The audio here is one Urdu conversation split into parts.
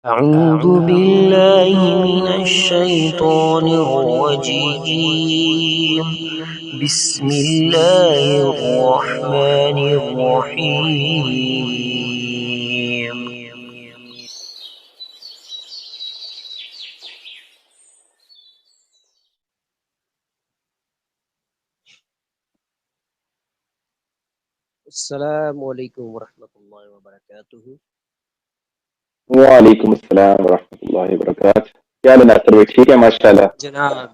أعوذ بالله من الشيطان الرجيم بسم الله الرحمن الرحيم السلام علیکم ورحمۃ اللہ وبرکاتہ۔ وعلیکم السلام ورحمۃ اللہ وبرکاتہ۔ کیا حال ہے ناصر بھائی؟ ٹھیک ہے ماشاءاللہ۔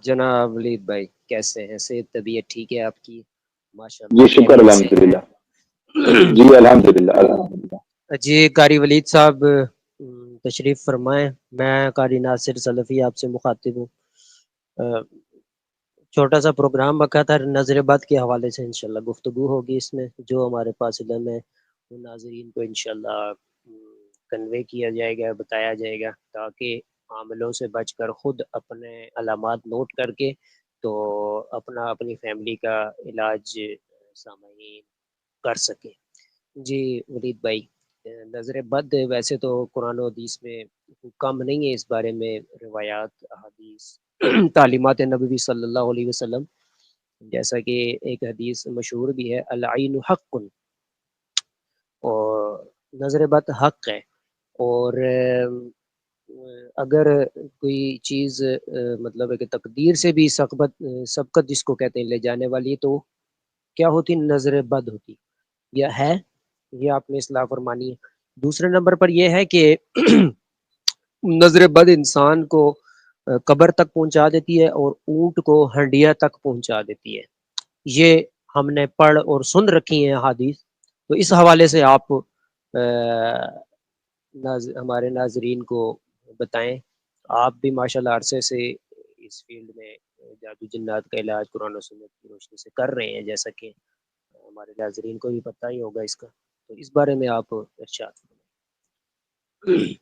جناب ولید بھائی کیسے ہیں؟ صحت طبیعت ٹھیک ہے آپ کی؟ جی ماشاءاللہ شکر خیریت سے الحمدللہ۔ ہیں؟ جی الحمدللہ الحمدللہ۔ جی قاری ولید صاحب تشریف فرمائیں۔ میں قاری ناصر سلفی آپ سے مخاطب ہوں۔ چھوٹا سا پروگرام رکھا تھا نظر بد کے حوالے سے، انشاءاللہ گفتگو ہوگی اس میں، جو ہمارے پاس علم ہے وہ ناظرین کو انشاءاللہ کنوے کیا جائے گا، بتایا جائے گا، تاکہ عاملوں سے بچ کر خود اپنے علامات نوٹ کر کے تو اپنی فیملی کا علاج سامعین کر سکے۔ جی ولید بھائی، نظر بد ویسے تو قرآن و حدیث میں کم نہیں ہے، اس بارے میں روایات احادیث تعلیمات نبوی صلی اللہ علیہ وسلم، جیسا کہ ایک حدیث مشہور بھی ہے، العین حق، اور نظر بد حق ہے، اور اگر کوئی چیز مطلب ہے کہ تقدیر سے بھی سبقت جس کو کہتے ہیں لے جانے والی، تو کیا ہوتی؟ نظر بد ہوتی، یا ہے، یہ آپ نے اصلاح فرمانی ہے۔ دوسرے نمبر پر یہ ہے کہ نظر بد انسان کو قبر تک پہنچا دیتی ہے اور اونٹ کو ہنڈیا تک پہنچا دیتی ہے۔ یہ ہم نے پڑھ اور سن رکھی ہیں حدیث، تو اس حوالے سے آپ ہمارے ناظرین کو بتائیں۔ آپ بھی ماشاءاللہ عرصے سے اس فیلڈ میں جادو جنات کا علاج قرآن و سنت کی روشنی سے کر رہے ہیں، جیسا کہ ہمارے ناظرین کو بھی پتہ ہی ہوگا اس کا، تو اس بارے میں آپ ارشاد فرمائیں۔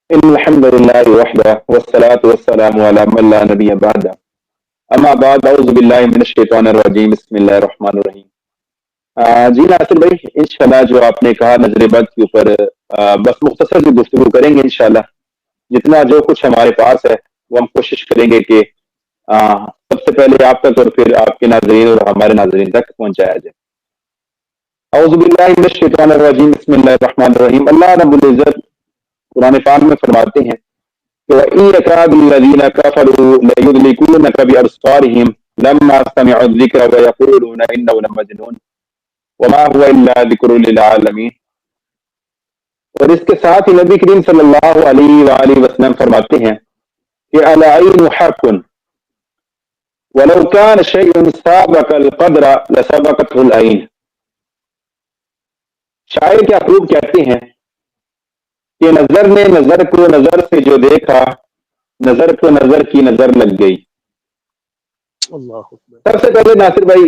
ان الحمد للہ وحدہ والصلاة والسلام علی من لا نبی بعدہ، اما بعد اعوذ باللہ من الشیطان الرجیم، بسم اللہ الرحمن الرحیم۔ جی ناصر بھائی، انشاءاللہ جو آپ نے کہا نظر بد کے اوپر بس مختصر سی گفتگو کریں گے انشاءاللہ۔ جتنا جو کچھ ہمارے پاس ہے وہ ہم کوشش کریں گے کہ سب سے پہلے آپ تک اور پھر آپ کے ناظرین اور ہمارے ناظرین تک پہنچایا جائے۔ اعوذ باللہ من الشیطان الرجیم، بسم اللہ الرحمن الرحیم۔ اللہ رب العزت قرآن پاک میں فرماتے ہیں کہ وَإِن يَكَادُ الَّذِينَ كَفَرُوا لَيُزْلِقُونَكَ بِأَبْصَارِهِمْ لَمَّا سَمِعُوا الذِّكْرَ وَيَقُولُونَ إِنَّهُ لَمَجْنُونٌ وَمَا هُوَ إِلَّا ذِكْرٌ لِلْعَالَمِينَ۔ اور اس کے ساتھ ہی نبی کریم صلی اللہ علیہ وآلہ وسلم فرماتے ہیں کہ العین حق ولو كان شيء سابق القدر لسبقته العین۔ شاعر کیا خوب کہتے ہیں کہ نظر نے نظر کو نظر سے جو دیکھا، نظر کو نظر کی نظر لگ گئی۔ اللہ اکبر۔ سب سے پہلے ناصر بھائی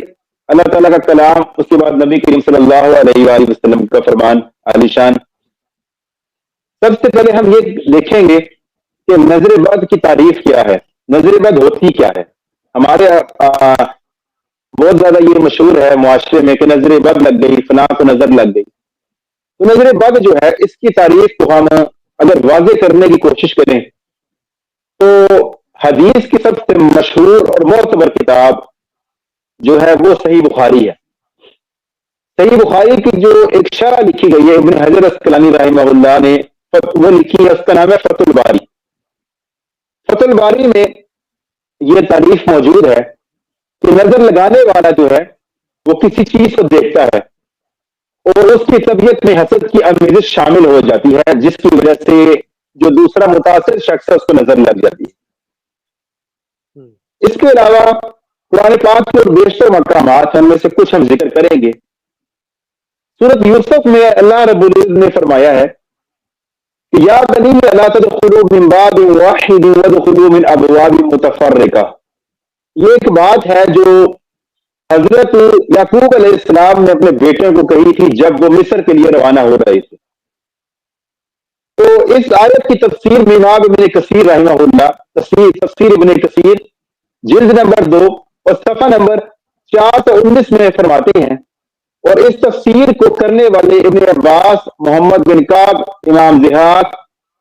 اللہ تعالیٰ کا کلام، اس کے بعد نبی کریم صلی اللہ علیہ وآلہ وسلم کا فرمان عالی شان۔ سب سے پہلے ہم یہ دیکھیں گے کہ نظر بد کی تعریف کیا ہے، نظر بد ہوتی کیا ہے۔ ہمارے بہت زیادہ یہ مشہور ہے معاشرے میں کہ نظر بد لگ گئی، فلاں کو نظر لگ گئی۔ تو نظر بد جو ہے اس کی تعریف کو ہم اگر واضح کرنے کی کوشش کریں تو حدیث کی سب سے مشہور اور معتبر کتاب جو ہے وہ صحیح بخاری ہے۔ صحیح بخاری کی جو ایک شرح لکھی گئی ہے ابن حجر اسقلانی رحمہ اللہ نے، وہ لکھی ہے، اس کا نام ہے فتح الباری۔ فتح الباری میں یہ تعریف موجود ہے کہ نظر لگانے والا جو ہے وہ کسی چیز کو دیکھتا ہے اور اس کی طبیعت میں حسد کی آمیزش شامل ہو جاتی ہے، جس کی وجہ سے جو دوسرا متاثر شخص ہے اس کو نظر لگ جاتی ہے۔ اس کے علاوہ قرآن پاک کے بیشتر مقامات ان میں سے کچھ ہم ذکر کریں گے۔ سورۃ یوسف میں اللہ رب العزت نے فرمایا ہے کہ یا بنی لا تدخلوا من باب واحد وادخلوا من ابواب متفرقہ۔ یہ ایک بات ہے جو حضرت یعقوب علیہ السلام نے اپنے بیٹے کو کہی تھی جب وہ مصر کے لیے روانہ ہو رہے تھے۔ تو اس آیت کی تفسیر میں امام ابن کثیر رحمہ اللہ، تفسیر ابن کثیر جلد نمبر 2 اور صفحہ نمبر 419 میں فرماتے ہیں، اور اس تفسیر کو کرنے والے ابن عباس، محمد بن کعب، امام ضحاک،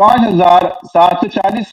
5740,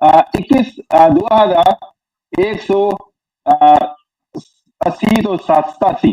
21,2180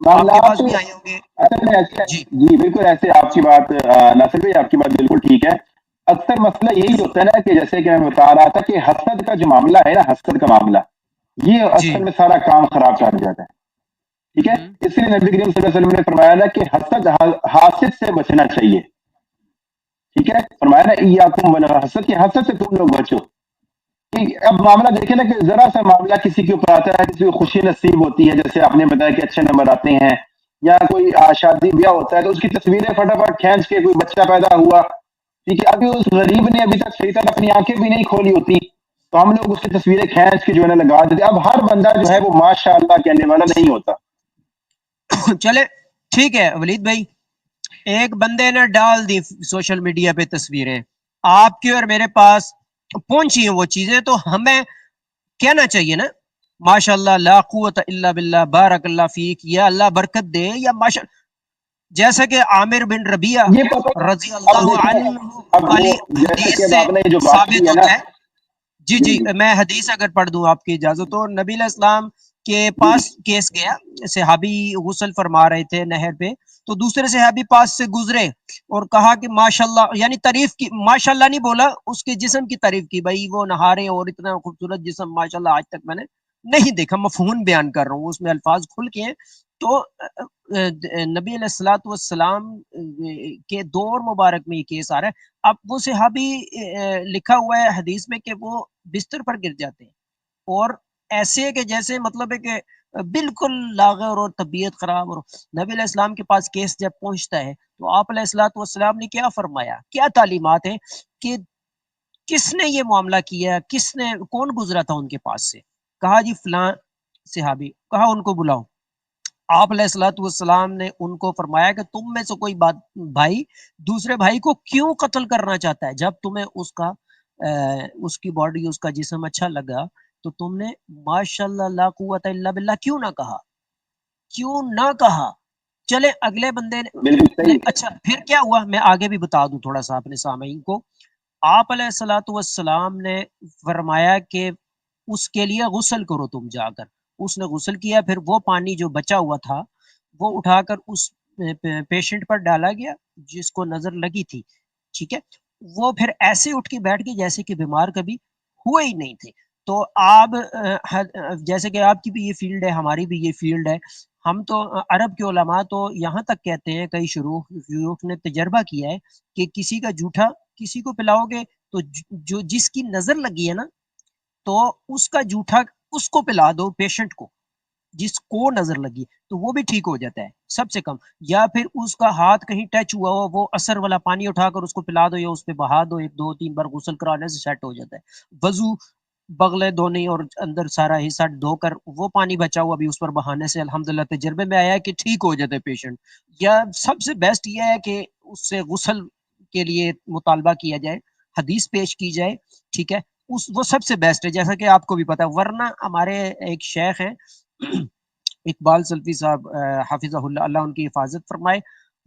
آپ کے معاملات پاس بھی آئے ہوں گے. اصل میں ایسے جی جی بالکل ایسے آپ کی بات ناصر بھائی آپ کی بات بالکل ٹھیک ہے. اکثر مسئلہ یہی ہوتا ہے نا کہ جیسے کہ میں بتا رہا تھا کہ حسد کا جو معاملہ ہے نا، حسد کا معاملہ یہ جی. اصل میں سارا کام خراب کر جاتا ہے. ٹھیک ہے، اس لیے نبی کریم صلی اللہ علیہ وسلم نے فرمایا نا کہ حسد حاسد سے بچنا چاہیے. ٹھیک ہے، فرمایا نا ایاکم والحسد، کہ حسد سے تم لوگ بچو. اب معاملہ دیکھیں نا کہ ذرا سا معاملہ کسی کے اوپر آتا ہے، کسی کو خوشی نصیب ہوتی ہے، جیسے آپ نے بتایا کہ اچھے نمبر آتے ہیں، یا کوئی شادی بیاہ ہوتا ہے تو اس کی تصویریں فٹافٹ کھینچ کے، کوئی بچہ پیدا ہوا، ٹھیک ہے، ابھی اس غریب نے ابھی تک صحیح طرح اپنی آنکھیں بھی نہیں کھولی ہوتی، تو ہم لوگ اس کی تصویریں کھینچ کے جو ہے نا لگا دیتے. اب ہر بندہ جو ہے وہ ماشاء اللہ کہنے والا نہیں ہوتا. چلے ٹھیک ہے ولید بھائی، ایک بندے نے ڈال دی سوشل میڈیا پہ تصویریں، آپ کی اور میرے پاس پہنچی ہیں وہ چیزیں، تو ہمیں کہنا چاہیے نا ماشاء اللہ لا قوت الا باللہ بارک اللہ فیک، یا اللہ برکت دے، یا ماشاء، جیسا کہ عامر بن ربیعہ یہ پتہ رضی اب اللہ دیکھیں، عنہ اب وہ والی جیسا کہ حدیث اب سے آپ نے جو بات کی ثابت ہے نا، ہوتا ہے. جی جی جی جی میں حدیث اگر پڑھ دوں آپ کی اجازت ہو. نبی علیہ السلام کے جی پاس کیس گیا، صحابی غسل فرما رہے تھے نہر پہ، تو دوسرے صحابی پاس سے گزرے اور کہا کہ ماشاءاللہ، یعنی تعریف کی، ماشاءاللہ نہیں بولا، اس کے جسم کی تعریف کی، بھائی وہ نہارے اور اتنا خوبصورت جسم ماشاءاللہ آج تک میں نے نہیں دیکھا. مفہوم بیان کر رہا ہوں، اس میں الفاظ کھل کے ہیں. تو نبی علیہ الصلوۃ والسلام کے دور مبارک میں یہ کیس آ رہا ہے. اب وہ صحابی لکھا ہوا ہے حدیث میں کہ وہ بستر پر گر جاتے ہیں، اور ایسے کہ جیسے مطلب ہے کہ بالکل لاغر اور طبیعت خراب. اور نبی علیہ السلام کے پاس کیس جب پہنچتا ہے تو آپ علیہ الصلوۃ والسلام نے کیا فرمایا، کیا تعلیمات ہیں کہ کس نے یہ معاملہ کیا، کس نے، کون گزرا تھا ان کے پاس سے؟ کہا جی فلاں صحابی. کہا ان کو بلاؤ. آپ علیہ الصلوۃ والسلام نے ان کو فرمایا کہ تم میں سے کوئی بات بھائی دوسرے بھائی کو کیوں قتل کرنا چاہتا ہے؟ جب تمہیں اس کی باڈی، اس کا جسم اچھا لگا تو تم نے ماشاءاللہ لا قوت الا باللہ کیوں نہ کہا؟ کیوں نہ کہا؟ چلے اگلے بندے بالکل نے صحیح. اچھا پھر کیا ہوا، میں آگے بھی بتا دوں تھوڑا سا اپنے سامعین کو. آپ علیہ الصلوۃ والسلام نے فرمایا کہ اس کے لیے غسل کرو تم جا کر. اس نے غسل کیا، پھر وہ پانی جو بچا ہوا تھا وہ اٹھا کر اس پیشنٹ پر ڈالا گیا جس کو نظر لگی تھی. ٹھیک ہے، وہ پھر ایسے اٹھ کے بیٹھ گئے جیسے کہ بیمار کبھی ہوئے ہی نہیں تھے. تو آپ جیسے کہ آپ کی بھی یہ فیلڈ ہے، ہماری بھی یہ فیلڈ ہے، ہم تو عرب کے علماء تو یہاں تک کہتے ہیں، کئی شیوخ نے تجربہ کیا ہے کہ کسی کا جھوٹا کسی کو پلاؤ گے تو جو جس کی نظر لگی ہے نا، تو اس کا جھوٹا اس کو پلا دو، پیشنٹ کو جس کو نظر لگی، تو وہ بھی ٹھیک ہو جاتا ہے سب سے کم. یا پھر اس کا ہاتھ کہیں ٹچ ہوا ہو، وہ اثر والا پانی اٹھا کر اس کو پلا دو یا اس پہ بہا دو، 1 2 3 بار غسل کرانے سے سیٹ ہو جاتا ہے. وضو، بغلے دھونے اور اندر سارا حصہ دھو کر وہ پانی بچا ہوا بھی اس پر بہانے سے الحمدللہ تجربے میں آیا ہے کہ ٹھیک ہو جاتا ہے پیشنٹ. یا سب سے بیسٹ یہ ہے کہ اس سے غسل کے لیے مطالبہ کیا جائے، حدیث پیش کی جائے. ٹھیک ہے، وہ سب سے بیسٹ ہے، جیسا کہ آپ کو بھی پتا ہے. ورنہ ہمارے ایک شیخ ہیں اقبال سلفی صاحب حافظہ اللہ، اللہ ان کی حفاظت فرمائے،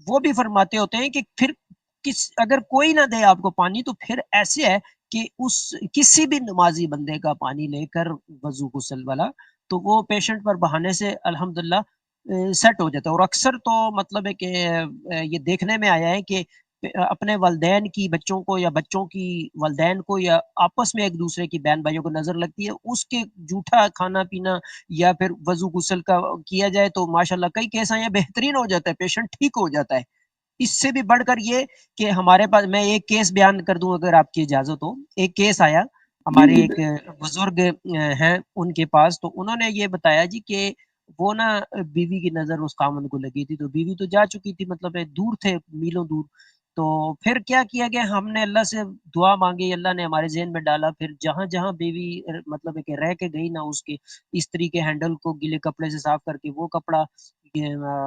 وہ بھی فرماتے ہوتے ہیں کہ پھر اگر کوئی نہ دے آپ کو پانی تو پھر ایسے ہے کہ کسی بھی نمازی بندے کا پانی لے کر وضو غسل والا، تو وہ پیشنٹ پر بہانے سے الحمدللہ سیٹ ہو جاتا ہے. اور اکثر تو مطلب ہے کہ یہ دیکھنے میں آیا ہے کہ اپنے والدین کی بچوں کو، یا بچوں کی والدین کو، یا آپس میں ایک دوسرے کی بہن بھائیوں کو نظر لگتی ہے، اس کے جھوٹا کھانا پینا یا پھر وضو غسل کا کیا جائے تو ماشاءاللہ کئی کیس آئے بہترین ہو جاتا ہے، پیشنٹ ٹھیک ہو جاتا ہے. اس سے بھی بڑھ کر یہ کہ ہمارے پاس، میں ایک کیس بیان کر دوں اگر آپ کی اجازت ہو. ایک کیس آیا جی ہمارے جی ایک بزرگ ہیں ان کے پاس، تو انہوں نے یہ بتایا جی کہ وہ نا بیوی کی نظر اس خامن کو لگی تھی، تو بیوی تو جا چکی تھی، مطلب دور تھے، میلوں دور. تو پھر کیا کیا گیا، ہم نے اللہ سے دعا مانگی، اللہ نے ہمارے ذہن میں ڈالا، پھر جہاں جہاں بیوی مطلب ہے کہ رہ کے گئی نا، اس کے استری کے ہینڈل کو گیلے کپڑے سے صاف کر کے وہ کپڑا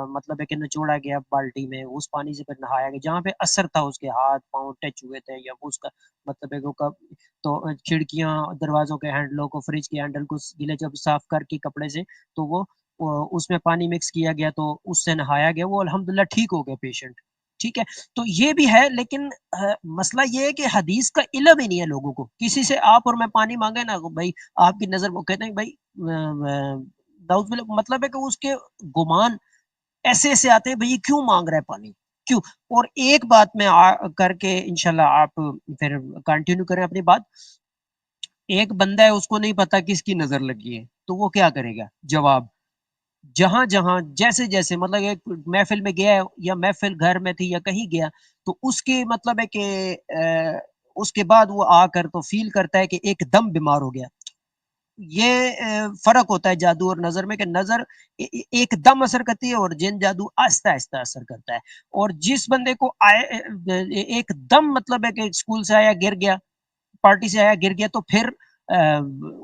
مطلب ہے کہ نچوڑا گیا بالٹی میں، اس پانی سے پھر نہایا گیا جہاں پہ اثر تھا، اس کے ہاتھ پاؤں ٹچ ہوئے تھے، یا اس کا مطلب ہے کہ تو کھڑکیاں، دروازوں کے ہینڈلوں کو، فریج کے ہینڈل کو گیلے جب صاف کر کے کپڑے سے، تو وہ اس میں پانی مکس کیا گیا تو اس سے نہایا گیا، وہ الحمدللہ ٹھیک ہو گیا پیشنٹ. ٹھیک ہے، تو یہ بھی ہے. لیکن مسئلہ یہ ہے کہ حدیث کا علم ہی نہیں ہے لوگوں کو. کسی سے آپ اور میں پانی مانگے نا، بھائی آپ کی نظر، وہ کہتے ہیں بھائی مطلب ہے کہ اس کے گمان ایسے ایسے آتے ہیں بھئی کیوں مانگ رہا ہے پانی کیوں. اور ایک بات میں کر کے انشاءاللہ آپ پھر کنٹینیو کریں اپنی بات. ایک بندہ ہے اس کو نہیں پتا کس کی نظر لگی ہے تو وہ کیا کرے گا؟ جواب جہاں جہاں جیسے جیسے مطلب ایک محفل میں گیا ہے یا محفل گھر میں تھی یا کہیں گیا تو اس کے مطلب ہے کہ اس کے بعد وہ آ کر تو فیل کرتا ہے کہ ایک دم بیمار ہو گیا. یہ فرق ہوتا ہے جادو اور نظر میں کہ نظر ایک دم اثر کرتی ہے اور جن جادو آہستہ آہستہ اثر کرتا ہے. اور جس بندے کو ایک دم مطلب ہے کہ اسکول سے آیا گر گیا پارٹی سے آیا گر گیا تو پھر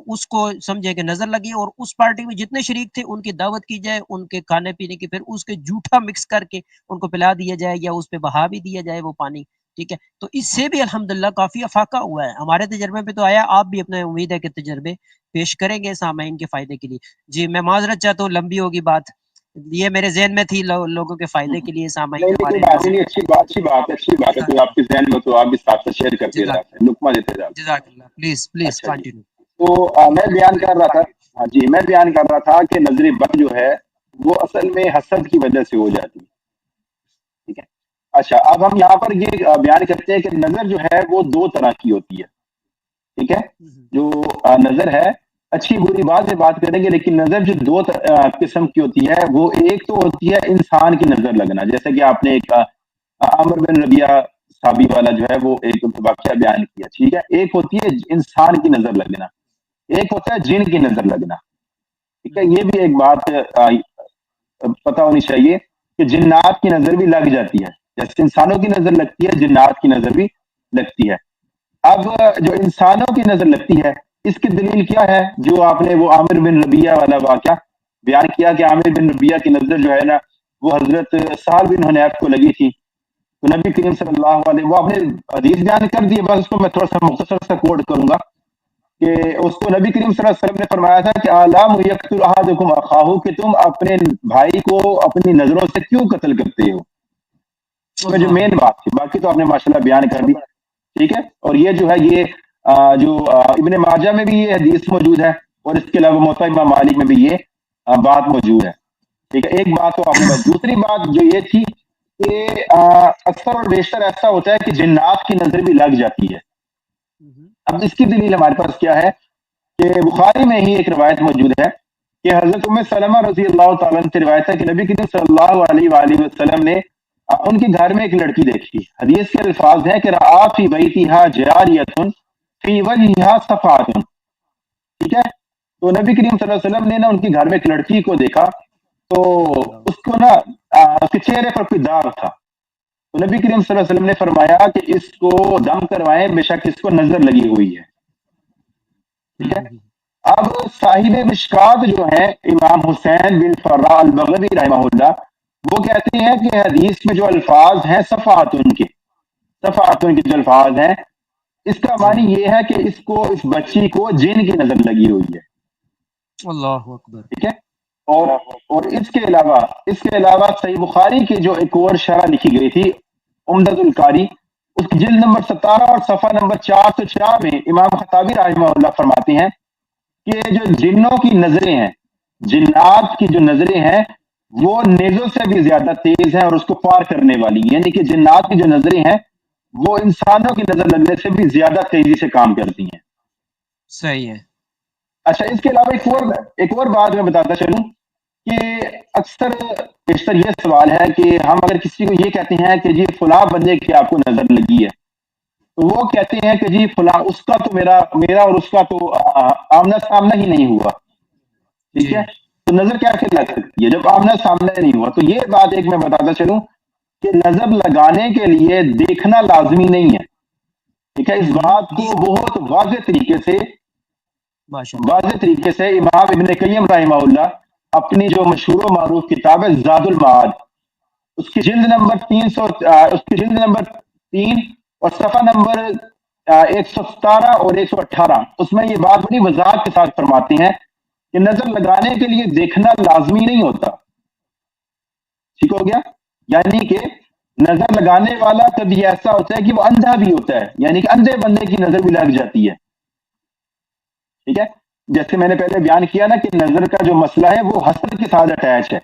اس کو سمجھے کہ نظر لگی اور اس پارٹی میں جتنے شریک تھے ان کی دعوت کی جائے ان کے کھانے پینے کی پھر اس کے جھوٹا مکس کر کے ان کو پلا دیا جائے یا اس پہ بہا بھی دیا جائے وہ پانی. ٹھیک ہے تو اس سے بھی الحمدللہ کافی افاقہ ہوا ہے ہمارے تجربے پہ تو آیا. آپ بھی اپنے امید ہے کہ تجربے پیش کریں گے سامعین کے فائدے کے لیے. جی میں معذرت چاہتا ہوں لمبی ہوگی بات یہ میرے ذہن میں تھی لوگوں کے فائدے کے لیے سامعین نہیں کوئی ہمارے بات نہیں اچھی بات ہے تو آپ کے ذہن میں تو آپ بھی ساتھ شیئر کرتے جاتے ہیں لقمہ دیتے جاتے ہیں. جزاک اللہ پلیز اچھا جی کنٹینیو. تو میں بیان کر رہا تھا ہاں جی میں بیان کر رہا تھا کہ نظر بد جو ہے وہ اصل میں حسد کی وجہ سے ہو جاتی ہے. ٹھیک ہے اچھا اب ہم یہاں پر یہ بیان کرتے ہیں کہ نظر جو ہے وہ دو طرح کی ہوتی ہے. ٹھیک ہے جو نظر ہے اچھی بری بات سے بات کریں گے لیکن نظر جو دو قسم کی ہوتی ہے وہ ایک تو ہوتی ہے انسان کی نظر لگنا جیسے کہ آپ نے ایک عامر بن ربیعہ صحابی والا جو ہے وہ ایک واقعہ بیان کیا. ٹھیک ہے ایک ہوتی ہے انسان کی نظر لگنا ایک ہوتا ہے جن کی نظر لگنا. ٹھیک ہے یہ بھی ایک بات پتہ ہونی چاہیے کہ جنات کی نظر بھی لگ جاتی ہے جیسے انسانوں کی نظر لگتی ہے جنات کی نظر بھی لگتی ہے. اب جو انسانوں کی نظر لگتی ہے اس کی دلیل کیا ہے جو آپ نے وہ عامر بن ربیعہ والا واقعہ بیان کیا کہ عامر بن ربیعہ کی نظر جو ہے نا وہ حضرت سہل بن حنیف کو لگی تھی. تو نبی کریم صلی اللہ علیہ وہ آپ نے حدیث بیان کر دی بس اس کو میں تھوڑا سا مختصر سا کوٹ کروں گا کہ اس کو نبی کریم صلی اللہ علیہ وسلم نے فرمایا تھا کہ اعلام یقتل احدکم اخاہ کہ تم اپنے بھائی کو اپنی نظروں سے کیوں قتل کرتے ہو. میں جو مین بات تھی باقی تو آپ نے ماشاءاللہ بیان کر دی. ٹھیک ہے اور یہ جو ہے یہ جو ابن ماجہ میں بھی یہ حدیث موجود ہے اور اس کے علاوہ موطا امام مالک میں بھی یہ بات موجود ہے. ٹھیک ہے ایک بات تو آپ نے دوسری بات جو یہ تھی کہ اکثر اور بیشتر ایسا ہوتا ہے کہ جنات کی نظر بھی لگ جاتی ہے. اب اس کی دلیل ہمارے پاس کیا ہے کہ بخاری میں ہی ایک روایت موجود ہے کہ حضرت ام سلمہ رضی اللہ تعالیٰ عنہ سے روایت ہے کہ نبی کریم صلی اللہ علیہ وآلہ وسلم نے ان کے گھر میں ایک لڑکی دیکھی. حدیث کے الفاظ ہیں کہ رآ فی بیتہا جاریۃ فی وجہہا صفعۃ. ٹھیک ہے تو نبی کریم صلی اللہ علیہ وسلم نے نا ان کے گھر میں ایک لڑکی کو دیکھا تو اس کو نا اس کے چہرے پر کوئی داغ تھا. تو نبی کریم صلی اللہ علیہ وسلم نے فرمایا کہ اس کو دم کروائیں بے شک اس کو نظر لگی ہوئی ہے. ٹھیک ہے اب صاحب مشکات جو ہیں امام حسین بن فرا البغوی رحمہ اللہ وہ کہتے ہیں کہ حدیث میں جو الفاظ ہیں صفحاتن کے جو الفاظ ہیں اس کا معنی یہ ہے کہ اس کو اس بچی کو جن کی نظر لگی ہوئی ہے. اللہ اکبر. ٹھیک ہے اور اس کے علاوہ صحیح بخاری کی جو ایک اور شرح لکھی گئی تھی عمدۃ القاری اس کی جلد نمبر 17 اور صفحہ نمبر 404 میں امام خطابی رحمہ اللہ فرماتے ہیں کہ جو جنوں کی نظریں ہیں جنات کی جو نظریں ہیں وہ نیزوں سے بھی زیادہ تیز ہیں اور اس کو پار کرنے والی یعنی کہ جنات کی جو نظریں ہیں وہ انسانوں کی نظر لگنے سے بھی زیادہ تیزی سے کام کرتی ہیں. صحیح ہے. اچھا اس کے علاوہ ایک اور بات میں بتاتا چلوں کہ اکثر بیشتر یہ سوال ہے کہ ہم اگر کسی کو یہ کہتے ہیں کہ جی فلاں بندے کی آپ کو نظر لگی ہے تو وہ کہتے ہیں کہ جی فلاں اس کا تو میرا اور اس کا تو آمنا سامنا ہی نہیں ہوا. ٹھیک ہے تو نظر کیسے لگ سکتی ہے جب آمنا سامنا نہیں ہوا. تو یہ بات ایک میں بتاتا چلوں کہ نظر لگانے کے لیے دیکھنا لازمی نہیں ہے. ٹھیک ہے اس بات کو بہت واضح طریقے سے امام ابن قیم رحمہ اللہ اپنی جو مشہور و معروف کتاب ہے زاد المعاد اس کی جلد نمبر 3 اور صفحہ نمبر 117 اور 118 اس میں یہ بات بڑی وضاحت کے ساتھ فرماتے ہیں کہ نظر لگانے کے لیے دیکھنا لازمی نہیں ہوتا. ٹھیک ہو گیا یعنی کہ نظر لگانے والا کبھی ایسا ہوتا ہے کہ وہ اندھا بھی ہوتا ہے یعنی کہ اندھے بندے کی نظر بھی لگ جاتی ہے. ٹھیک ہے جیسے میں نے پہلے بیان کیا نا کہ نظر کا جو مسئلہ ہے وہ حسد کے ساتھ اٹیچ ہے.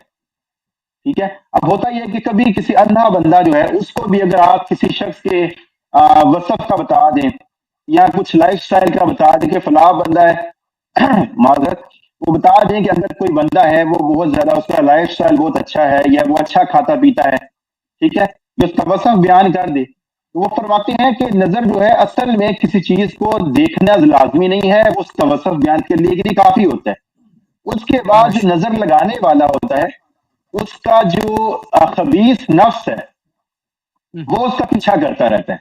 ٹھیک ہے. اب ہوتا یہ ہے کہ کبھی کسی اندھا بندہ جو ہے اس کو بھی اگر آپ کسی شخص کے وصف کا بتا دیں یا کچھ لائف سٹائل کا بتا دیں کہ فلاں بندہ ہے معذرت وہ بتا دیں کہ اگر کوئی بندہ ہے وہ بہت زیادہ اس کا لائف سٹائل بہت اچھا ہے یا وہ اچھا کھاتا پیتا ہے, ٹھیک ہے, جو اس کا وصف بیان کر دے, تو وہ فرماتے ہیں کہ نظر جو ہے اصل میں کسی چیز کو دیکھنا لازمی نہیں ہے, اس کا وصف بیان کے لیے کافی ہوتا ہے. اس کے بعد جو ماشاء نظر لگانے والا ہوتا ہے اس کا جو خبیث نفس ہے اللہ. وہ اس کا پیچھا کرتا رہتا ہے,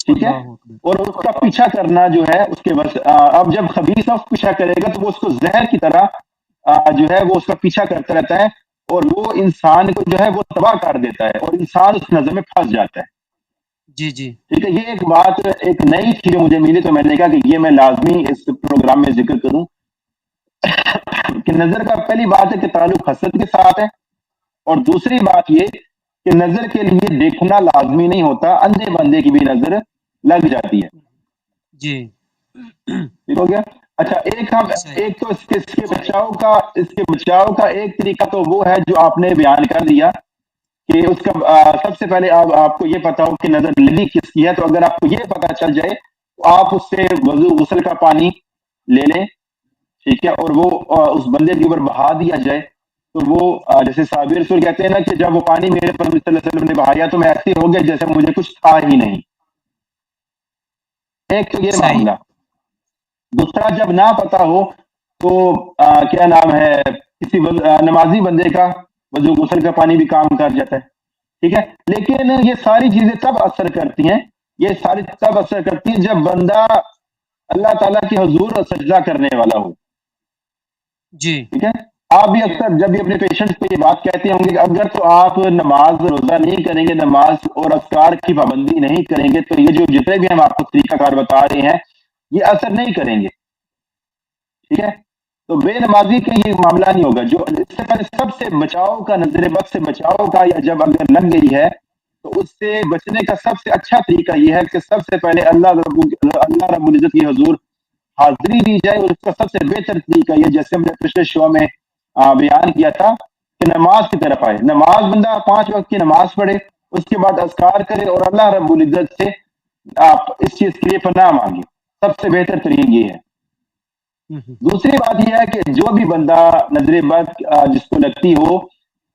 ٹھیک ہے. اللہ اکبر. اور اس کا پیچھا کرنا جو ہے اس کے بس اب جب خبیث نفس پیچھا کرے گا تو وہ اس کو زہر کی طرح جو ہے وہ اس کا پیچھا کرتا رہتا ہے اور وہ انسان کو جو ہے وہ تباہ کر دیتا ہے اور انسان اس نظر میں پھنس جاتا ہے. جی جی ٹھیک ہے, یہ ایک بات ایک نئی تھی جو مجھے ملی تو میں نے کہا کہ یہ میں لازمی اس پروگرام میں ذکر کروں کہ نظر کا پہلی بات ہے کہ تعلق حسد کے ساتھ ہے, اور دوسری بات یہ کہ نظر کے لیے دیکھنا لازمی نہیں ہوتا, اندھے بندے کی بھی نظر لگ جاتی ہے. جی ٹھیک ہو گیا. اچھا صحیح. ایک تو اس کے بچاؤ کا ایک طریقہ تو وہ ہے جو آپ نے بیان کر دیا کہ اس کا سب سے پہلے آپ کو یہ پتا ہو کہ نظر لگی کس کی ہے, تو اگر آپ کو یہ پتا چل جائے تو آپ اس سے وضو غسل کا پانی لے لیں, ٹھیک ہے, اور وہ اس بندے کے اوپر بہا دیا جائے. تو وہ جیسے صحابی رسول کہتے ہیں نا کہ جب وہ پانی میرے پر صلی اللہ علیہ وسلم نے بہایا تو میں ایسے ہو گیا جیسے مجھے کچھ تھا ہی نہیں. ایک تو یہ صحیح. معاملہ. دوسرا, جب نہ پتا ہو تو کیا نام ہے کسی نمازی بندے کا وضو غسل کا پانی بھی کام کر جاتا ہے, ٹھیک ہے. لیکن یہ ساری چیزیں تب اثر کرتی ہیں جب بندہ اللہ تعالیٰ کی حضور سجدہ کرنے والا ہو. جی ٹھیک ہے. آپ بھی اکثر جب بھی اپنے پیشنٹس کو یہ بات کہتے ہوں گے کہ اگر تو آپ نماز روزہ نہیں کریں گے, نماز اور اذکار کی پابندی نہیں کریں گے, تو یہ جو جتنے بھی ہم آپ کو طریقہ کار بتا رہے ہیں یہ اثر نہیں کریں گے, ٹھیک ہے. تو بے نمازی کا یہ معاملہ نہیں ہوگا. جو اس سے پہلے سب سے بچاؤ کا نظر بد سے بچاؤ کا, یا جب اگر لگ گئی ہے تو اس سے بچنے کا سب سے اچھا طریقہ یہ ہے کہ سب سے پہلے اللہ رب العزت کی حضور حاضری دی جائے, اور اس کا سب سے بہتر طریقہ یہ جیسے ہم نے پچھلے شو میں بیان کیا تھا کہ نماز کی طرف آئے. نماز بندہ 5 وقت کی نماز پڑھے, اس کے بعد اذکار کرے اور اللہ رب العزت سے آپ اس چیز کے لیے پناہ مانگے. سب سے بہتر طریقہ یہ ہے. دوسری بات یہ ہے کہ جو بھی بندہ نظر بد جس کو لگتی ہو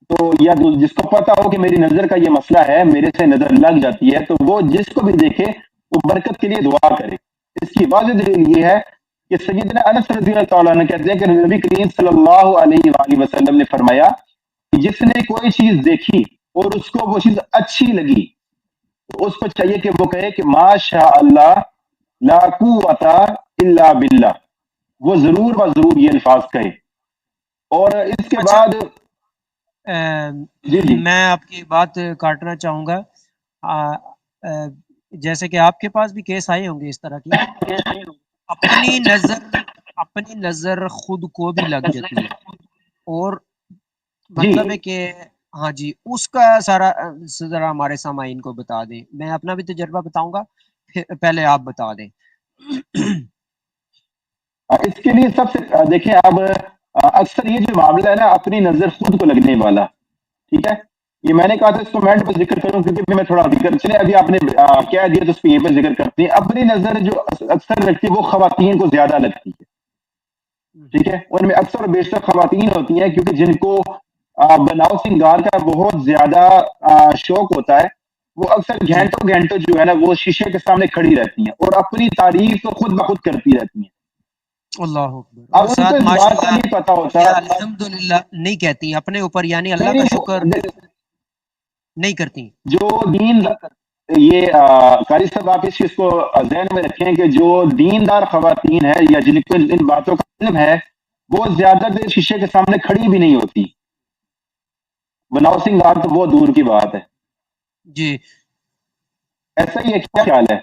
تو یا جس کو پتا ہو کہ میری نظر کا یہ مسئلہ ہے, میرے سے نظر لگ جاتی ہے, تو وہ جس کو بھی دیکھے وہ برکت کے لیے دعا کرے. اس کی واضح دلیل یہ ہے کہ سیدنا انس رضی اللہ تعالیٰ عنہ کہتے ہیں کہ نبی کریم صلی اللہ علیہ وآلہ وسلم نے فرمایا کہ جس نے کوئی چیز دیکھی اور اس کو وہ چیز اچھی لگی تو اس کو چاہیے کہ وہ کہے کہ ماشاء اللہ لا قوت الا باللہ, وہ ضرور یہ الفاظ کہے. اور اس کے اچھا, بعد جی میں آپ کی بات کاٹنا چاہوں گا. جیسے کہ آپ کے پاس بھی کیس آئے ہوں گے اس طرح کی, اپنی نظر خود کو بھی لگ جاتی ہے, اور جی مطلب ہے کہ ہاں جی اس کا سارا ذرا ہمارے سامعین کو بتا دیں. میں اپنا بھی تجربہ بتاؤں گا, پہلے آپ بتا دیں. اس کے لیے سب سے دیکھیں اب اکثر یہ جو معاملہ ہے نا اپنی نظر خود کو لگنے والا, ٹھیک ہے, یہ میں نے کہا تھا اس کو میں ذکر کروں کیونکہ میں تھوڑا ذکر چلے ابھی آپ نے کیا دیا تو اس پہ یہ پہ ذکر کرتے ہیں. اپنی نظر جو اکثر لگتی ہے وہ خواتین کو زیادہ لگتی ہے, ٹھیک ہے. ان میں اکثر و بیشتر خواتین ہوتی ہیں کیونکہ جن کو بناؤ سنگار کا بہت زیادہ شوق ہوتا ہے, وہ اکثر جی گھنٹوں جو ہے نا وہ شیشے کے سامنے کھڑی رہتی ہیں اور اپنی تعریف تو خود بخود کرتی رہتی ہیں. اللہ اکبر. اور اب ان کو ساتھ اس ماشاء بات کا اللہ نہیں پتا ہوتا. یا الحمدللہ نہیں کہتی اپنے اوپر, یعنی اللہ کا شکر نہیں کرتی. جو دین یہ قاری صاحب آپ اس چیز کو ذہن میں رکھیں کہ جو دیندار خواتین ہے یا جن کو ان باتوں کا علم ہے وہ زیادہ دیر شیشے کے سامنے کھڑی بھی نہیں ہوتی. بناؤ سنگار تو بہت دور کی بات ہے. جی ایسا ہی ہے, کیا خیال ہے؟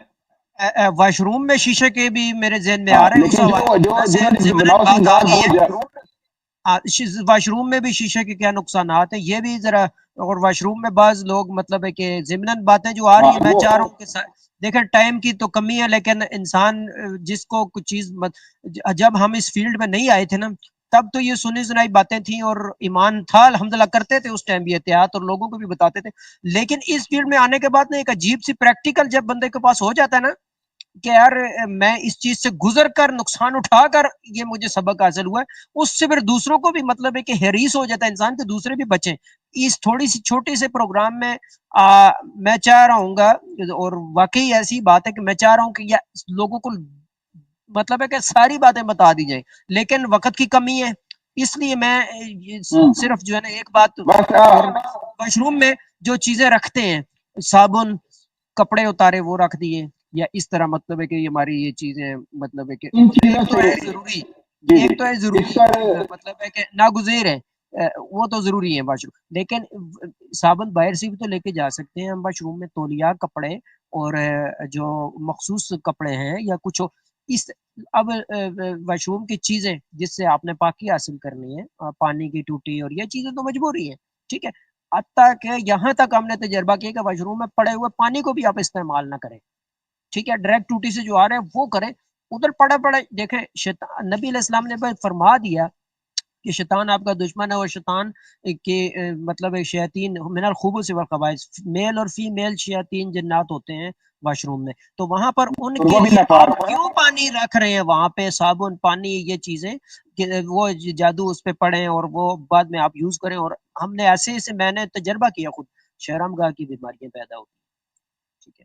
واش روم میں شیشے کے بھی میرے ذہن میں ہاں آ رہے ہیں اس لیکن جو حوالے سے جنہوں نے ضمناً بناؤ بات آ سنگار گئی بہت ہے. واش روم میں بھی شیشے کے کیا نقصانات ہیں یہ بھی ذرا, اور واش روم میں بعض لوگ مطلب ہے کہ ضمناً باتیں جو آ رہی ہیں, میں چاہ رہا ہوں کہ دیکھیں ٹائم کی تو کمی ہے, لیکن انسان جس کو کچھ چیز جب ہم اس فیلڈ میں نہیں آئے تھے نا تب تو یہ سنی سنائی باتیں تھیں اور ایمان تھا الحمدللہ، کرتے تھے اس ٹائم بھی احتیاط اور لوگوں کو بھی بتاتے تھے. لیکن اس فیلڈ میں آنے کے بعد نا ایک عجیب سی پریکٹیکل جب بندے کے پاس ہو جاتا ہے نا کہ یار میں اس چیز سے گزر کر نقصان اٹھا کر یہ مجھے سبق حاصل ہوا ہے، اس سے پھر دوسروں کو بھی مطلب ہے کہ حریص ہو جاتا ہے انسان کہ دوسرے بھی بچیں. اس تھوڑی سی چھوٹی سے پروگرام میں میں چاہ رہا ہوں گا، اور واقعی ایسی بات ہے کہ میں چاہ رہا ہوں کہ لوگوں کو مطلب ہے کہ ساری باتیں بتا دی جائیں، لیکن وقت کی کمی ہے، اس لیے میں صرف جو ہے نا ایک بات، اور واش روم میں جو چیزیں رکھتے ہیں صابن کپڑے اتارے وہ رکھ دیے، یا اس طرح مطلب ہے کہ یہ ہماری یہ چیزیں مطلب ہے کہ ایک تو ہے ضروری، ایک تو ہے ضروری مطلب ہے کہ ناگزیر ہے، وہ تو ضروری ہے واش روم. لیکن صابن باہر سے بھی تو لے کے جا سکتے ہیں ہم واش روم میں، تولیہ کپڑے اور جو مخصوص کپڑے ہیں یا کچھ اس. اب واش روم کی چیزیں جس سے آپ نے پاکی حاصل کرنی ہے، پانی کی ٹوٹی اور یہ چیزیں تو مجبوری ہیں، ٹھیک ہے. حتیٰ کہ یہاں تک ہم نے تجربہ کیا کہ واش روم میں پڑے ہوئے پانی کو بھی آپ استعمال نہ کریں، ٹھیک ہے. ڈائریکٹ ٹوٹی سے جو آ رہے ہیں وہ کریں، ادھر پڑے دیکھیں. نبی علیہ السلام نے فرما دیا کہ شیطان آپ کا دشمن ہے، اور شیطان کے مطلب شیاطین من الخبث والخبائث، میل اور فیمیل شیاطین جنات ہوتے ہیں واش روم میں، تو وہاں پر ان کے لیے آپ کیوں پانی رکھ رہے ہیں وہاں پہ، صابن پانی یہ چیزیں کہ وہ جادو اس پہ پڑے اور وہ بعد میں آپ یوز کریں. اور ہم نے ایسے میں نے تجربہ کیا خود، شرم گاہ کی بیماریاں پیدا ہوتی ہیں، ٹھیک ہے،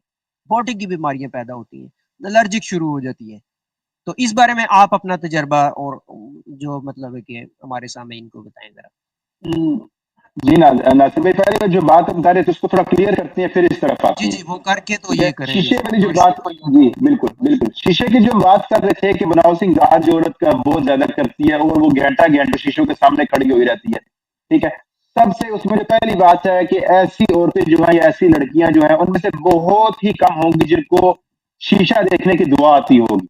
باڈی کی بیماریاں پیدا ہوتی ہیں، الرجک شروع ہو جاتی ہے. تو اس بارے میں آپ اپنا تجربہ اور جو مطلب ہے کہ ہمارے سامعین کو بتائیں ذرا. جی ناصر بھائی، پہلے جو بات ہم کر رہے تھے اس کو تھوڑا کلیئر کرتے ہیں، پھر اس طرف آتے ہیں. جی وہ کر کے تو یہ کریں. شیشے والی جو بات، جی بالکل شیشے کی جو بات کر رہے تھے کہ بناؤسنگ گاہ جو عورت کا بہت زیادہ کرتی ہے اور وہ گھنٹہ شیشوں کے سامنے کھڑی ہوئی رہتی ہے، ٹھیک ہے. سب سے اس میں جو پہلی بات ہے کہ ایسی عورتیں جو ہیں یا ایسی لڑکیاں جو ہیں ان میں سے بہت ہی کم ہوں گی جن کو شیشہ دیکھنے کی دعا آتی ہوگی.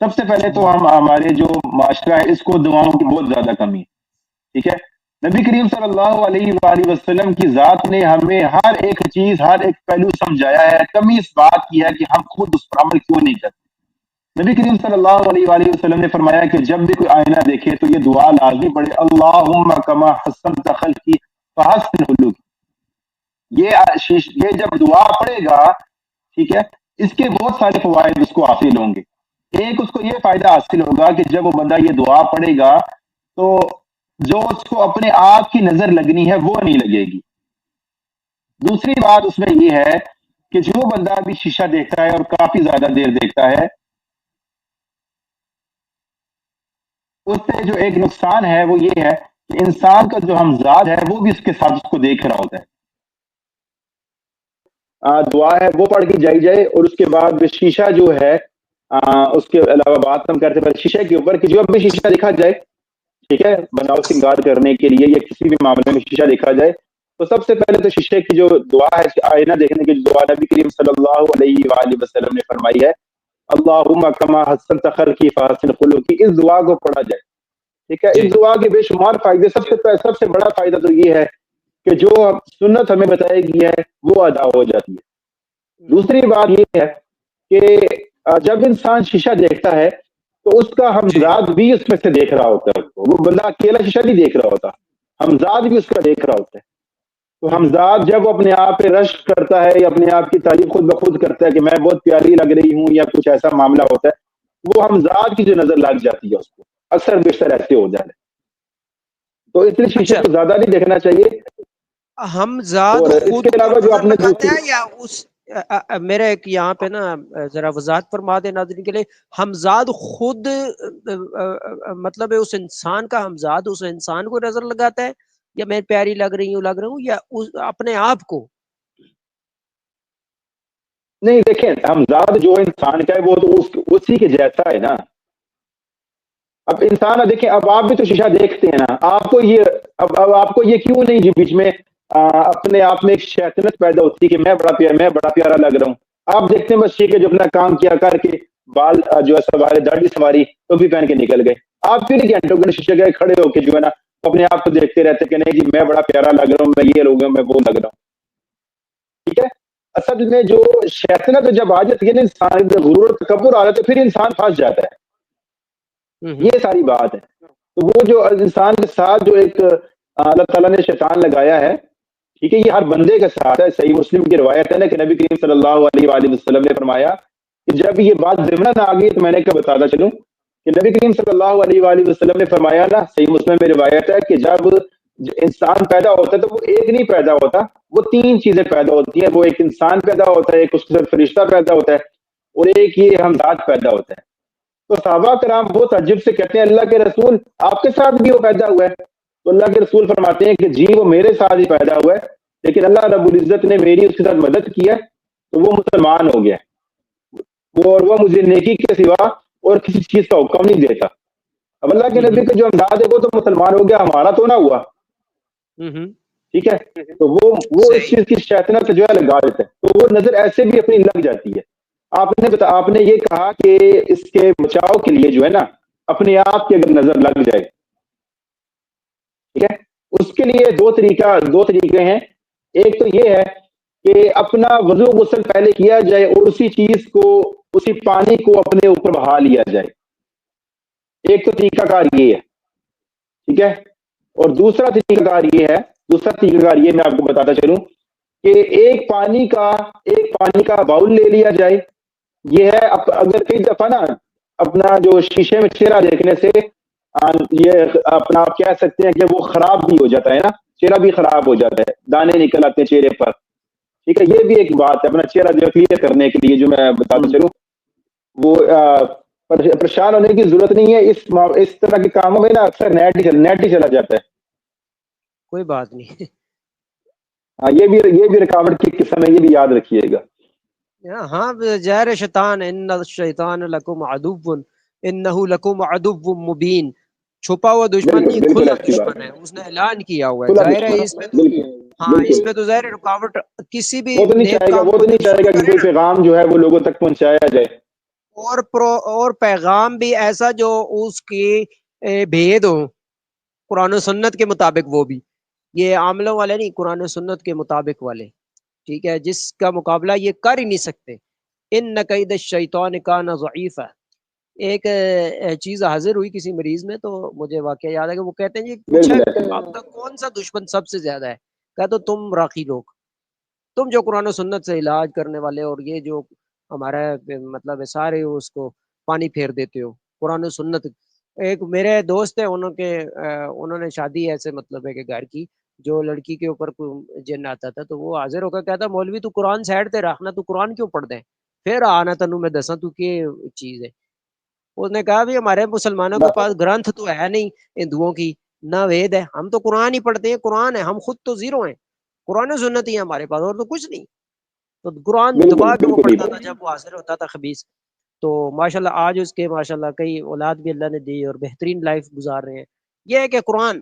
سب سے پہلے تو ہمارے جو معاشرہ ہے اس کو دعاؤں کی بہت زیادہ کمی ہے، ٹھیک ہے. نبی کریم صلی اللہ علیہ وآلہ وسلم کی ذات نے ہمیں ہر ایک چیز، ہر ایک پہلو سمجھایا ہے. کمی اس بات کی ہے کہ ہم خود اس پر عمل کیوں نہیں کرتے. نبی کریم صلی اللہ علیہ وآلہ وسلم نے فرمایا کہ جب بھی کوئی آئینہ دیکھے تو یہ دعا لازمی پڑھے، اللہم کما حسنت خلقی فحسن خلقی. یہ جب دعا پڑھے گا، ٹھیک ہے، اس کے بہت سارے فوائد اس کو حاصل ہوں گے. ایک اس کو یہ فائدہ حاصل ہوگا کہ جب وہ بندہ یہ دعا پڑھے گا تو جو اس کو اپنے آپ کی نظر لگنی ہے وہ نہیں لگے گی. دوسری بات اس میں یہ ہے کہ جو بندہ بھی شیشہ دیکھتا ہے اور کافی زیادہ دیر دیکھتا ہے، اس سے جو ایک نقصان ہے وہ یہ ہے کہ انسان کا جو ہمزاد ہے وہ بھی اس کے ساتھ اس کو دیکھ رہا ہوتا ہے. دعا ہے وہ پڑھ کے جائی جائے، اور اس کے بعد شیشہ جو ہے اس کے علاوہ بات ہم کرتے ہیں شیشے کے اوپر کہ جو بھی شیشہ دیکھا جائے، ٹھیک ہے، بناؤ سنگار کرنے کے لیے یا کسی بھی معاملے میں شیشہ دیکھا جائے تو سب سے پہلے تو شیشے کی جو دعا ہے، آئینہ دیکھنے کی جو دعا نبی کریم صلی اللہ علیہ وآلہ وسلم نے فرمائی ہے، اللہم کما حسنت خلقی فحسن خلقی، اس دعا کو پڑھا جائے، ٹھیک ہے. اس دعا کے بے شمار فائدے، سب سے بڑا فائدہ تو یہ ہے کہ جو سنت ہمیں بتائی گئی ہے وہ ادا ہو جاتی ہے. دوسری بات یہ ہے کہ جب انسان شیشہ دیکھتا ہے تو اس کا ہمزاد بھی اس میں سے دیکھ رہا ہوتا ہے. وہ بندہ اکیلا شیشہ نہیں دیکھ رہا ہوتا، ہمزاد بھی اس کا دیکھ رہا ہوتا ہے. تو ہمزاد جب اپنے آپ پہ رشک کرتا ہے یا اپنے آپ کی تعریف خود بخود کرتا ہے کہ میں بہت پیاری لگ رہی ہوں یا کچھ ایسا معاملہ ہوتا ہے، وہ ہمزاد کی جو نظر لگ جاتی ہے اس کو، اکثر بیشتر ایسے ہو جاتے. تو اس لیے شیشے کو زیادہ نہیں دیکھنا چاہیے. ہمزاد خود کو نظر لگاتا ہے یا اس میرے ایک یہاں پہ نا ذرا وضاحت فرما دے ناظرین کے لیے، ہمزاد خود مطلب ہے اس انسان کا ہمزاد اس انسان کو نظر لگاتا ہے، یا میں پیاری لگ رہی ہوں یا اپنے آپ کو؟ نہیں دیکھیں، ہمزاد جو انسان کا ہے وہ تو اسی کے جیسا ہے نا. اب انسان دیکھیں، اب آپ بھی تو شیشہ دیکھتے ہیں نا، آپ کو یہ اب آپ کو یہ کیوں نہیں جی بیچ میں اپنے آپ میں ایک شیطنت پیدا ہوتی ہے کہ میں بڑا پیارا لگ رہا ہوں. آپ دیکھتے ہیں بس ٹھیک ہے، جو اپنا کام کیا کر کے بال جو ہے سوارے، داڑھی سواری، تو بھی پہن کے نکل گئے. آپ پھر گھنٹوں گھنٹے شیشے کے کھڑے ہو کے جو ہے نا اپنے آپ کو دیکھتے رہتے کہ نہیں جی میں بڑا پیارا لگ رہا ہوں، میں یہ لوگ میں وہ لگ رہا ہوں، ٹھیک ہے. اصل میں جو شیطنت جب آ جاتی ہے نا، انسان غرور تکبر آ جاتا ہے، پھر انسان پھنس جاتا ہے. یہ ساری بات ہے. تو وہ جو انسان کے ساتھ جو ایک اللہ تعالیٰ نے شیطان لگایا ہے، ٹھیک ہے، یہ ہر بندے کے ساتھ ہے. صحیح مسلم کی روایت ہے نا کہ نبی کریم صلی اللہ علیہ وآلہ وسلم نے فرمایا کہ جب یہ بات ضمن آ گئی تو میں نے کیا بتاتا چلوں کہ نبی کریم صلی اللہ علیہ وآلہ وسلم نے فرمایا نا، صحیح مسلم میں روایت ہے کہ جب انسان پیدا ہوتا ہے تو وہ ایک نہیں پیدا ہوتا، وہ تین چیزیں پیدا ہوتی ہیں. وہ ایک انسان پیدا ہوتا ہے، ایک اس کے ساتھ فرشتہ پیدا ہوتا ہے، اور ایک یہ ہمزاد پیدا ہوتا ہے. تو صحابہ کرام بہت تعجب سے کہتے ہیں اللہ کے رسول آپ کے ساتھ بھی وہ پیدا ہوا ہے؟ تو اللہ کے رسول فرماتے ہیں کہ جی وہ میرے ساتھ ہی پیدا ہوا ہے، لیکن اللہ رب العزت نے میری اس کے ساتھ مدد کیا تو وہ مسلمان ہو گیا، وہ مجھے نیکی کے سوا اور کسی چیز کا حکم نہیں دیتا. اب اللہ کے نبی کا جو انداز ہے وہ تو مسلمان ہو گیا، ہمارا تو نہ ہوا. ٹھیک ہے، تو وہ اس چیز کی شیطنت جو ہے لگا دیتا ہے، تو وہ نظر ایسے بھی اپنی لگ جاتی ہے. آپ نے یہ کہا کہ اس کے بچاؤ کے لیے جو ہے نا اپنے آپ کی اگر نظر لگ جائے، ٹھیک ہے، اس کے لیے دو طریقے ہیں. ایک تو یہ ہے کہ اپنا وضو غسل پہلے کیا جائے اور اسی پانی کو اپنے اوپر بہا لیا جائے. ایک تو طریقہ کار یہ ہے، ٹھیک ہے. اور دوسرا طریقہ کار یہ میں آپ کو بتاتا چلوں کہ ایک پانی کا باؤل لے لیا جائے. یہ ہے اگر کئی دفعہ نا اپنا جو شیشے میں چہرہ دیکھنے سے یہ اپنا آپ کہہ سکتے ہیں کہ وہ خراب بھی ہو جاتا ہے نا، چہرہ بھی خراب ہو جاتا ہے، دانے نکل آتے ہیں چہرے پر. ٹھیک ہے، یہ بھی ایک بات ہے اپنا چہرہ جو کلیئر کرنے کے لیے جو میں بتاتا چلوں. وہ پریشان ہونے کی ضرورت نہیں ہے، اس طرح کے کاموں میں نا اکثر نیٹ ہی چلا جاتا ہے. کوئی بات نہیں. ہاں، یہ بھی رکاوٹ کی قسم ہے، یہ بھی یاد رکھیے گا. ہاں ظاہر شیطان ان الشیطان لکم عدو انہ لکم عدو مبین، چھپا ہوا دشمن نہیں، بالکل کھلا اچھی بات، دشمن ہے، اس نے اعلان کیا ہوا ہے. کھلا ظاہر ہے دشمن، اس میں تو ہاں اس بالکل میں تو ظاہر رکاوٹ کسی بھی وہ تو نہیں نیک چاہے کام گا کو شروع کہ کرے کوئی نا، پیغام جو ہے وہ لوگوں تک پہنچایا جائے. اور پیغام بھی ایسا جو اس کی بھید ہو قرآن و سنت کے مطابق، وہ بھی یہ عاملوں والے نہیں، قرآن و سنت کے مطابق والے، ٹھیک ہے، جس کا مقابلہ یہ کر ہی نہیں سکتے. ان کید الشیطان کان ضعیفا. ایک چیز حاضر ہوئی کسی مریض میں تو مجھے واقعہ یاد ہے کہ وہ کہتے ہیں جی پوچھا بالکل آپ کا کون سا دشمن سب سے زیادہ ہے؟ کہا تو تم راقی لوگ، تم جو قرآن و سنت سے علاج کرنے والے اور یہ جو ہمارا مطلب ہے سارے اس کو پانی پھیر دیتے ہو قرآن و سنت. ایک میرے دوست ہیں انہوں نے شادی ایسے مطلب ہے کہ گھر کی جو لڑکی کے اوپر جن آتا تھا تو وہ حاضر ہو کر کہتا مولوی تو قرآن سائڈ تے رکھنا، تو قرآن کیوں پڑھ دیں، پھر آنا تنوں میں دساں تو کی چیز ہے. اس نے کہا بھی ہمارے مسلمانوں کے پاس گرنتھ تو ہے نہیں ہندوؤں کی، نہ وید ہے، ہم تو قرآن ہی پڑھتے ہیں، قرآن ہے، ہم خود تو زیرو ہیں، قرآن و سنت ہی ہے ہمارے پاس اور تو کچھ نہیں. تو قرآن دبا کے وہ بالکل پڑھتا تھا جب وہ حاضر ہوتا تھا خبیث. تو ماشاءاللہ آج اس کے ماشاءاللہ کئی اولاد بھی اللہ نے دی اور بہترین لائف گزار رہے ہیں. یہ ہے کہ قرآن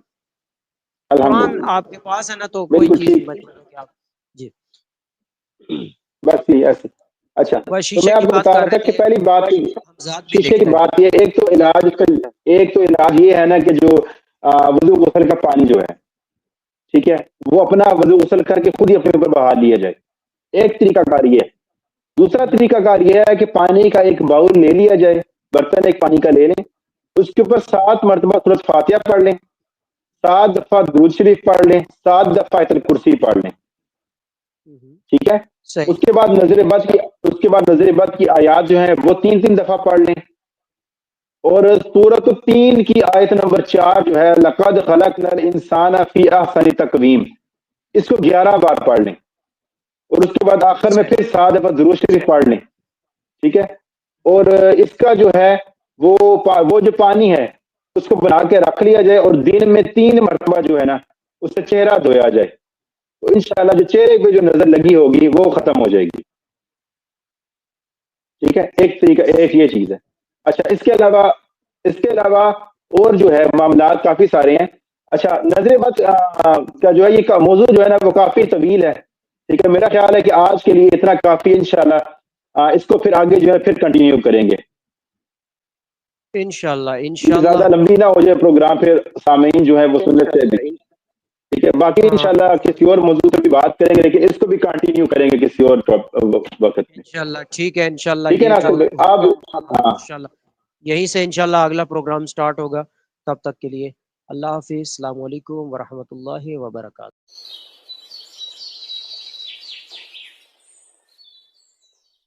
الحمدللہ آپ کے پاس ہے نا تو کوئی بالکل چیز ٹھیک. مطلب کہ آپ جی بس ایسے. اچھا، بس تو شیشے میں آپ کی کو بات بتا رہا کر تھا رہے کہ تھے، پہلی بات ہم ذات بھی شیشے کی دیکھتا ہے. بات یہ ایک تو علاج یہ ہے نا کہ جو وضو غسل کا پانی جو ہے، ٹھیک ہے، وہ اپنا وضو غسل کر کے خود ہی اپنے اوپر بہا لیا جائے. ایک طریقہ کار یہ ہے. دوسرا طریقہ کار یہ ہے کہ پانی کا ایک باؤل لے لیا جائے، برتن ایک پانی کا لے لیں، اس کے اوپر 7 مرتبہ سورۃ فاتحہ پڑھ لیں، 7 دفعہ درود شریف پڑھ لیں، 7 دفعہ آیت الکرسی پڑھ لیں. ٹھیک ہے، صحیح. اس کے بعد نظر بد کی آیات جو ہیں وہ 3 دفعہ پڑھ لیں، اور سورۃ التین کی آیت نمبر 4 جو ہے لقد خلقنا الانسان فی احسن تقویم، اس کو 11 بار پڑھ لیں، اور اس کے بعد آخر میں پھر 7 دفعہ درود شریف پڑھ لیں. ٹھیک ہے، اور اس کا جو ہے وہ جو پانی ہے اس کو بنا کے رکھ لیا جائے، اور دن میں 3 مرتبہ جو ہے نا اس سے چہرہ دھویا جائے، تو انشاءاللہ جو چہرے پہ جو نظر لگی ہوگی وہ ختم ہو جائے گی. ٹھیک ہے، ایک طریقہ ایک یہ چیز ہے. اچھا، اس کے علاوہ اور جو ہے معاملات کافی سارے ہیں. اچھا، نظر بد کا جو ہے یہ موضوع جو ہے نا وہ کافی طویل ہے. ٹھیک ہے، میرا خیال ہے کہ آج کے لیے اتنا کافی، انشاءاللہ اس کو پھر آگے جو ہے پھر کنٹینیو کریں گے انشاءاللہ زیادہ لمبی نہ ہو جائے پروگرام، پھر سامعین جو ہے وہ سننے سے بھی. ٹھیک ہے، باقی ہاں انشاءاللہ کسی اور موضوع پہ بھی بات کریں گے، لیکن اس کو بھی کنٹینیو کریں گے کسی اور وقت میں. انشاءاللہ ٹھیک ہے. انشاءاللہ ٹھیک ہے یہ نا جو آپ؟ ہوگا انشاءاللہ یہیں سے انشاءاللہ اگلا پروگرام سٹارٹ ہوگا. تب تک کے لیے اللہ حافظ، السلام علیکم ورحمۃ اللہ وبرکاتہ۔